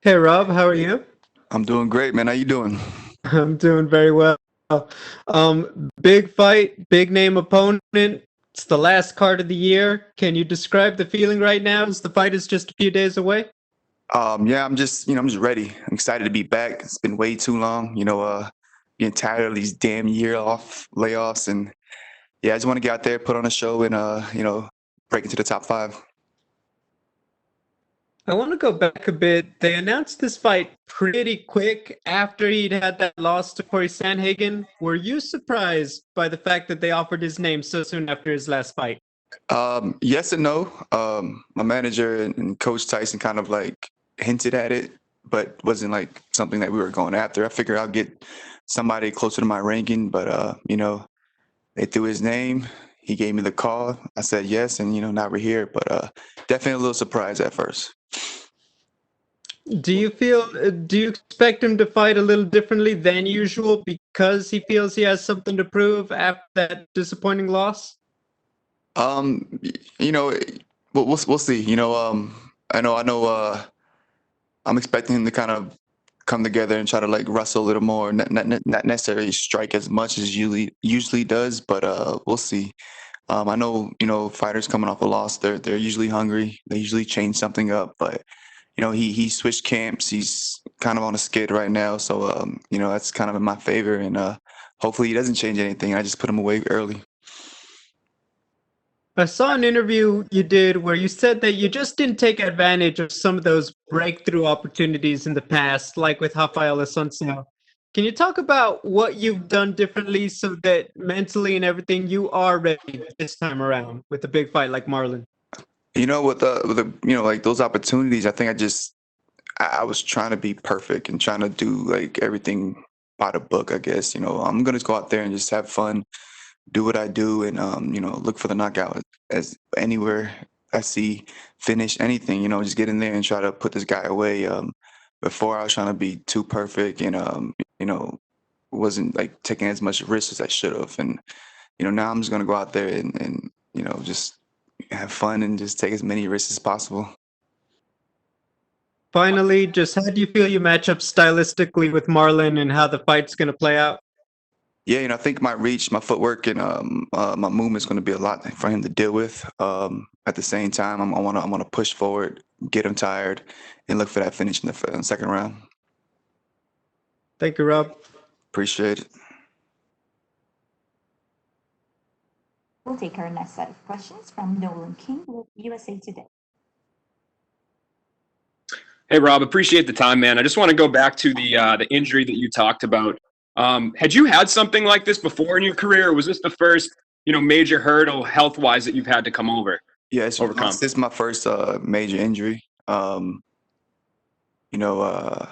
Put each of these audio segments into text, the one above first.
Hey Rob, how are you? I'm doing great, man. How you doing? I'm doing very well. Big fight, big name opponent. It's the last card of the year. Can you describe the feeling right now as the fight is just a few days away? Yeah, I'm just ready. I'm excited to be back. It's been way too long, being tired of these damn year off layoffs, and yeah, I just want to get out there, put on a show, and break into the top five. I want to go back a bit. They announced this fight pretty quick after he'd had that loss to Corey Sandhagen. Were you surprised by the fact that they offered his name so soon after his last fight? Yes and no. My manager and Coach Tyson kind of like hinted at it, but wasn't like something that we were going after. I figured I'll get somebody closer to my ranking, but they threw his name. He gave me the call. I said yes, and now we're here. But definitely a little surprised at first. Do you expect him to fight a little differently than usual because he feels he has something to prove after that disappointing loss? Um, you know, we'll see. I know. I'm expecting him to kind of come together and try to like wrestle a little more, not necessarily strike as much as usually does, but we'll see. I know fighters coming off a loss, they're usually hungry. They usually change something up, but he switched camps. He's kind of on a skid right now, so that's kind of in my favor, and hopefully he doesn't change anything. I just put him away early. I saw an interview you did where you said that you just didn't take advantage of some of those breakthrough opportunities in the past, like with Rafael Assunção. Can you talk about what you've done differently so that mentally and everything you are ready this time around with a big fight like Marlon? With the like those opportunities, I think I was trying to be perfect and trying to do like everything by the book. I guess I'm gonna go out there and just have fun, do what I do, and look for the knockout as anywhere I see finish anything. Just get in there and try to put this guy away. Before I was trying to be too perfect and wasn't like taking as much risk as I should have. And now I'm just gonna go out there and just have fun and just take as many risks as possible. Finally, just how do you feel you match up stylistically with Marlon and how the fight's going to play out? Yeah, I think my reach, my footwork, and my movement is going to be a lot for him to deal with. At the same time, I want to push forward, get him tired, and look for that finish in the second round. Thank you, Rob. Appreciate it. We'll take our next set of questions from Nolan King with USA Today. Hey Rob, appreciate the time, man. I just want to go back to the injury that you talked about. Had you had something like this before in your career, or was this the first major hurdle health wise that you've had to come Yeah, overcome? this is my first major injury. You know,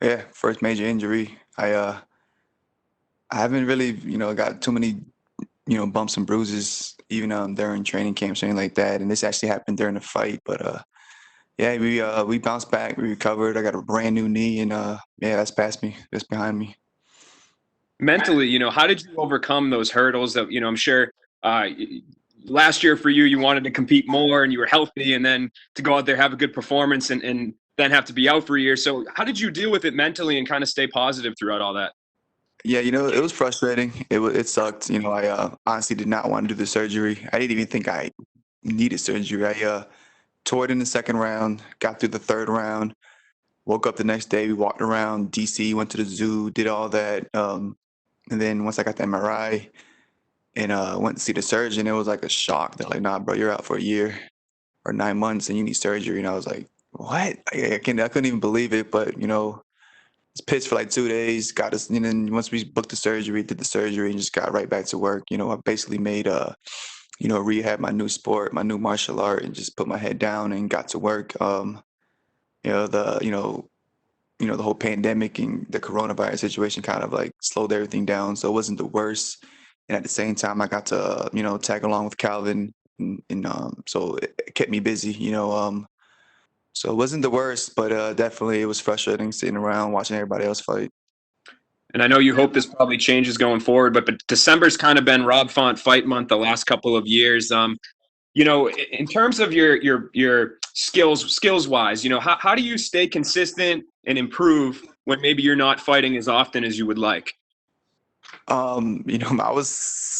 yeah, first major injury. I haven't really got too many bumps and bruises even during training camps or anything like that. And this actually happened during the fight, but yeah, we bounced back, we recovered. I got a brand new knee, and yeah, that's past me, that's behind me. Mentally, how did you overcome those hurdles that I'm sure uh, last year for you, you wanted to compete more and you were healthy, and then to go out there have a good performance and then have to be out for a year. So how did you deal with it mentally and kind of stay positive throughout all that? Yeah, it was frustrating. It sucked. I honestly did not want to do the surgery. I didn't even think I needed surgery. I tore it in the second round, got through the third round, woke up the next day. We walked around DC, went to the zoo, did all that. And then once I got the MRI and went to see the surgeon, it was like a shock. They're like, "Nah, bro, you're out for a year or 9 months, and you need surgery." And I was like, "What?" I couldn't even believe it. But it's pitched for like 2 days. Got us, and then once we booked the surgery, did the surgery, and just got right back to work. I basically made rehab my new sport, my new martial art, and just put my head down and got to work. You know the you know the whole pandemic and the coronavirus situation kind of like slowed everything down. So it wasn't the worst. And at the same time, I got to, tag along with Calvin. And so it kept me busy, so it wasn't the worst, but definitely it was frustrating sitting around watching everybody else fight. And I know you hope this probably changes going forward, but December's kind of been Rob Font fight month the last couple of years. in terms of your skills wise, how do you stay consistent and improve when maybe you're not fighting as often as you would like? I was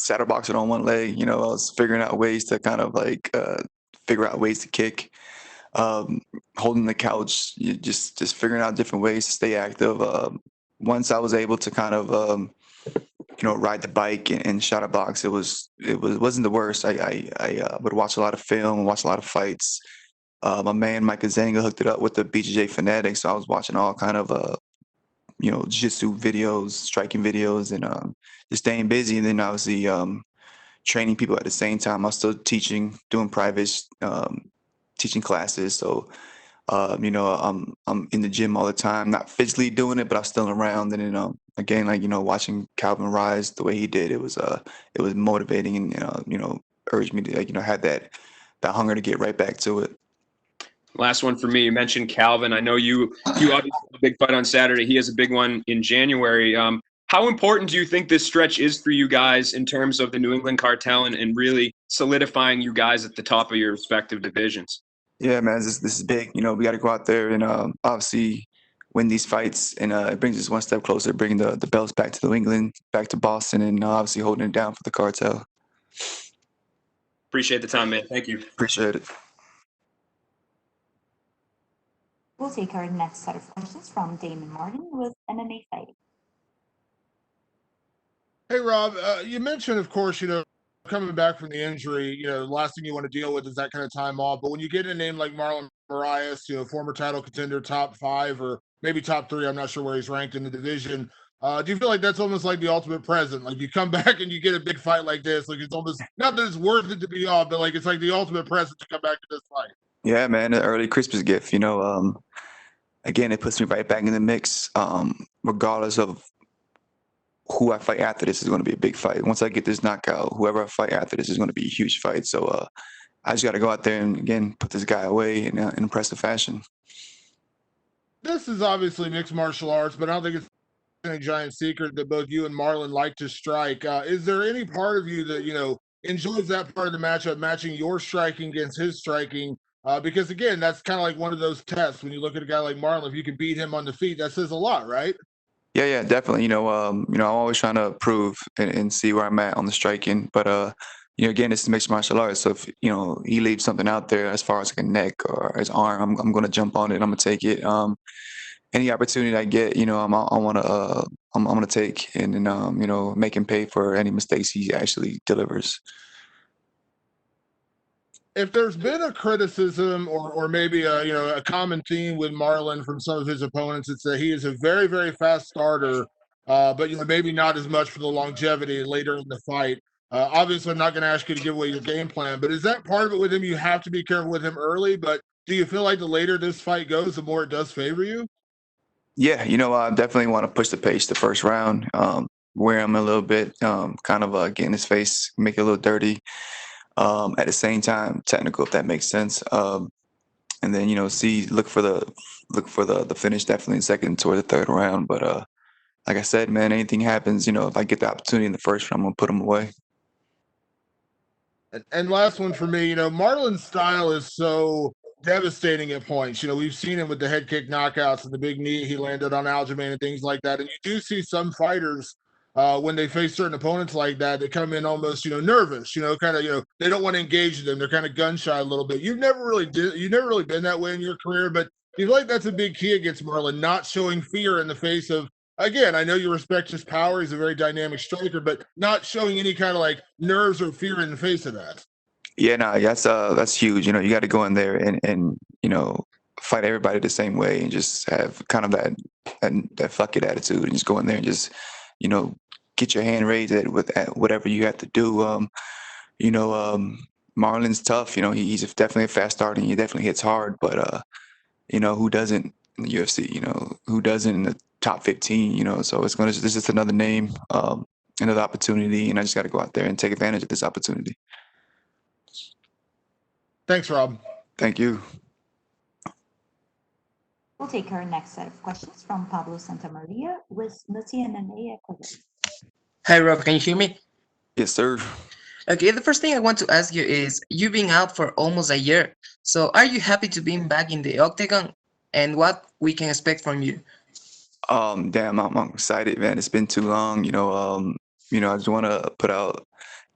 shadowboxing on one leg. I was figuring out ways to kind of like figure out ways to kick. Holding the couch, just figuring out different ways to stay active. Once I was able to kind of ride the bike and shadow box, wasn't the worst. I would watch a lot of film, watch a lot of fights. My man Mike Azanga hooked it up with the BJJ Fanatics, so I was watching all kind of jiu-jitsu videos, striking videos, and just staying busy. And then obviously training people at the same time. I was still teaching, doing privates, teaching classes. So I'm in the gym all the time, not physically doing it, but I'm still around. And then again, like watching Calvin rise the way he did, it was motivating and urged me to have that hunger to get right back to it. Last one for me. You mentioned Calvin. I know you obviously have a big fight on Saturday. He has a big one in January. How important do you think this stretch is for you guys in terms of the New England cartel and really solidifying you guys at the top of your respective divisions? Yeah, man, this is big. We got to go out there and obviously win these fights, and it brings us one step closer, bringing the belts back to New England, back to Boston, and obviously holding it down for the cartel. Appreciate the time, man. Thank you. Appreciate it. We'll take our next set of questions from Damon Martin with MMA Fighting. Hey, Rob, you mentioned, of course, coming back from the injury, the last thing you want to deal with is that kind of time off. But when you get a name like Marlon Moraes, former title contender, top 5 or maybe top 3, I'm not sure where he's ranked in the division. Do you feel like that's almost like the ultimate present? Like you come back and you get a big fight like this, like it's almost not that it's worth it to be off, but like it's like the ultimate present to come back to this fight. Yeah, man, an early Christmas gift. Again, it puts me right back in the mix. Regardless of who I fight after this is going to be a big fight. Once I get this knockout, whoever I fight after this is going to be a huge fight. So I just got to go out there and, again, put this guy away in impressive fashion. This is obviously mixed martial arts, but I don't think it's any giant secret that both you and Marlon like to strike. Is there any part of you that, enjoys that part of the matchup, matching your striking against his striking? Because, again, that's kind of like one of those tests. When you look at a guy like Marlon, if you can beat him on the feet, that says a lot, right? Yeah, definitely. I'm always trying to prove and see where I'm at on the striking. But again, it's mixed martial arts. So if he leaves something out there as far as like a neck or his arm, I'm going to jump on it. I'm going to take it. Any opportunity I get, I'm going to take and then make him pay for any mistakes he actually delivers. If there's been a criticism or maybe a common theme with Marlon from some of his opponents, it's that he is a very, very fast starter, but maybe not as much for the longevity later in the fight. Obviously, I'm not going to ask you to give away your game plan, but is that part of it with him? You have to be careful with him early, but do you feel like the later this fight goes, the more it does favor you? Yeah, I definitely want to push the pace the first round, wear him a little bit, kind of get in his face, make it a little dirty. At the same time, technical, if that makes sense. And then look for the finish definitely in second toward the third round. But like I said, man, anything happens. If I get the opportunity in the first round, I'm gonna put him away. And last one for me, Marlon's style is so devastating at points. We've seen him with the head kick knockouts and the big knee he landed on Aljamain and things like that. And you do see some fighters when they face certain opponents like that, they come in almost, nervous, kind of, they don't want to engage them. They're kind of gun shy a little bit. You've never really been that way in your career, but you feel like that's a big key against Marlon, not showing fear in the face of. Again, I know you respect his power. He's a very dynamic striker, but not showing any kind of like nerves or fear in the face of that. Yeah, no, that's huge. You got to go in there and fight everybody the same way and just have kind of that fuck it attitude and just go in there and just get your hand raised at whatever you have to do. Marlon's tough. He's definitely a fast starter. And he definitely hits hard, but who doesn't in the UFC? Who doesn't in the top 15? So this is just another name, another opportunity, and I just got to go out there and take advantage of this opportunity. Thanks, Rob. Thank you. We'll take our next set of questions from Pablo Santamaria with Multi MMA Ecuador. Hi, Rob. Can you hear me? Yes, sir. Okay, the first thing I want to ask you is, you've been out for almost a year. So are you happy to be back in the octagon, and what we can expect from you? Damn, I'm excited, man. It's been too long. I just want to put out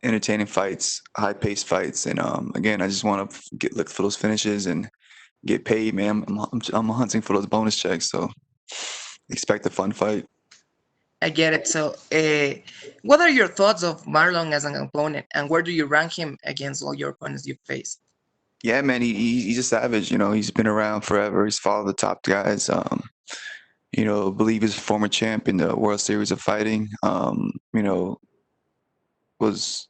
entertaining fights, high-paced fights, and again, I just want to look for those finishes and get paid, man. I'm hunting for those bonus checks, so expect a fun fight. I get it. So, what are your thoughts of Marlon as an opponent, and where do you rank him against all your opponents you face? Yeah, man, he's a savage. He's been around forever. He's followed the top guys. Believe he's a former champ in the World Series of Fighting. Was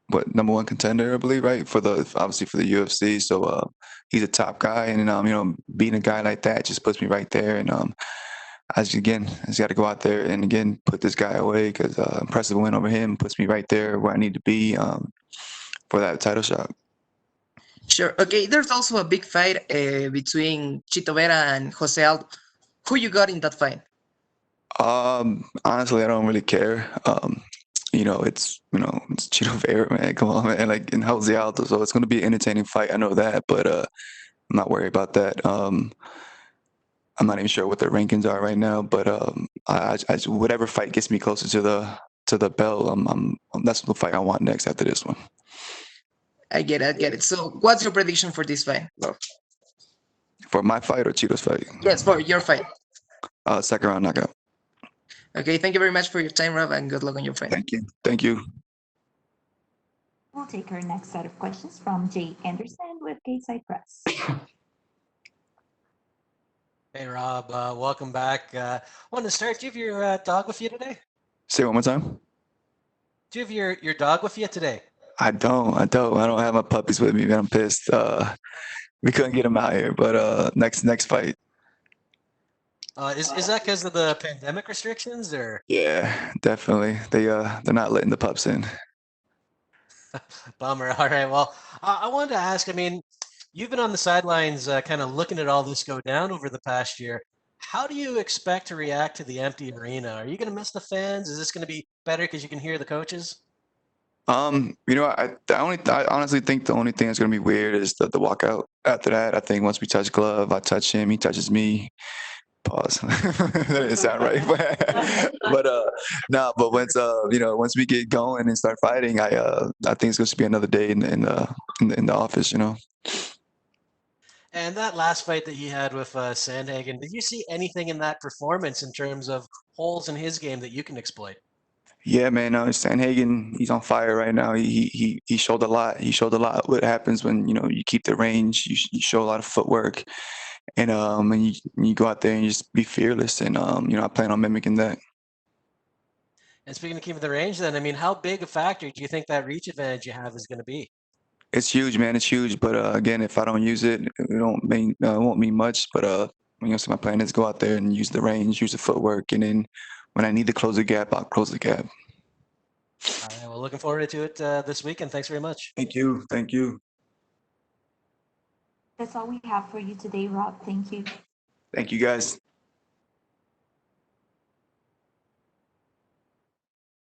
what #1 contender, I believe, right? Obviously for the UFC. So he's a top guy, and beating a guy like that just puts me right there. And I just got to go out there and again put this guy away because impressive win over him puts me right there where I need to be for that title shot. Sure. Okay, there's also a big fight between Chito Vera and Jose Aldo. Who you got in that fight? Honestly, I don't really care. It's Chito Vera, man. Come on, man. Like in Jose Aldo, so it's gonna be an entertaining fight. I know that, but I'm not worried about that. I'm not even sure what their rankings are right now, but whatever fight gets me closer to the belt, that's the fight I want next after this one. I get it. I get it. So, what's your prediction for this fight? For my fight or Cheeto's fight? Yes, for your fight. Second round knockout. Okay, thank you very much for your time, Rob, and good luck on your fight. Thank you. Thank you. We'll take our next set of questions from Jay Anderson with Gateside Press. Hey, Rob, welcome back. Want to start, do you have your dog with you today? Say it one more time. Do you have your dog with you today? I don't have my puppies with me, man. I'm pissed. We couldn't get them out here, but next fight. Is that because of the pandemic restrictions, or? Yeah, definitely. They're not letting the pups in. Bummer. All right. Well, I wanted to ask, I mean, you've been on the sidelines kind of looking at all this go down over the past year. How do you expect to react to the empty arena? Are you going to miss the fans? Is this going to be better because you can hear the coaches? I honestly think the only thing that's gonna be weird is the walkout. After that, I think once we touch glove, I touch him, he touches me. Pause. That didn't sound right, but once we get going and start fighting, I think it's going to be another day in the office. And that last fight that he had with Sandhagen, did you see anything in that performance in terms of holes in his game that you can exploit? Yeah, man. Sandhagen, he's on fire right now. He showed a lot. He showed a lot. What happens when you keep the range? You show a lot of footwork, and you go out there and you just be fearless. And I plan on mimicking that. And speaking of keeping the range, then, I mean, how big a factor do you think that reach advantage you have is going to be? It's huge, man. It's huge. But again, if I don't use it, it won't mean much. But so my plan is go out there and use the range, use the footwork, and then when I need to close the gap, I'll close the gap. All right. Well, looking forward to it this weekend. Thanks very much. Thank you. Thank you. That's all we have for you today, Rob. Thank you. Thank you, guys.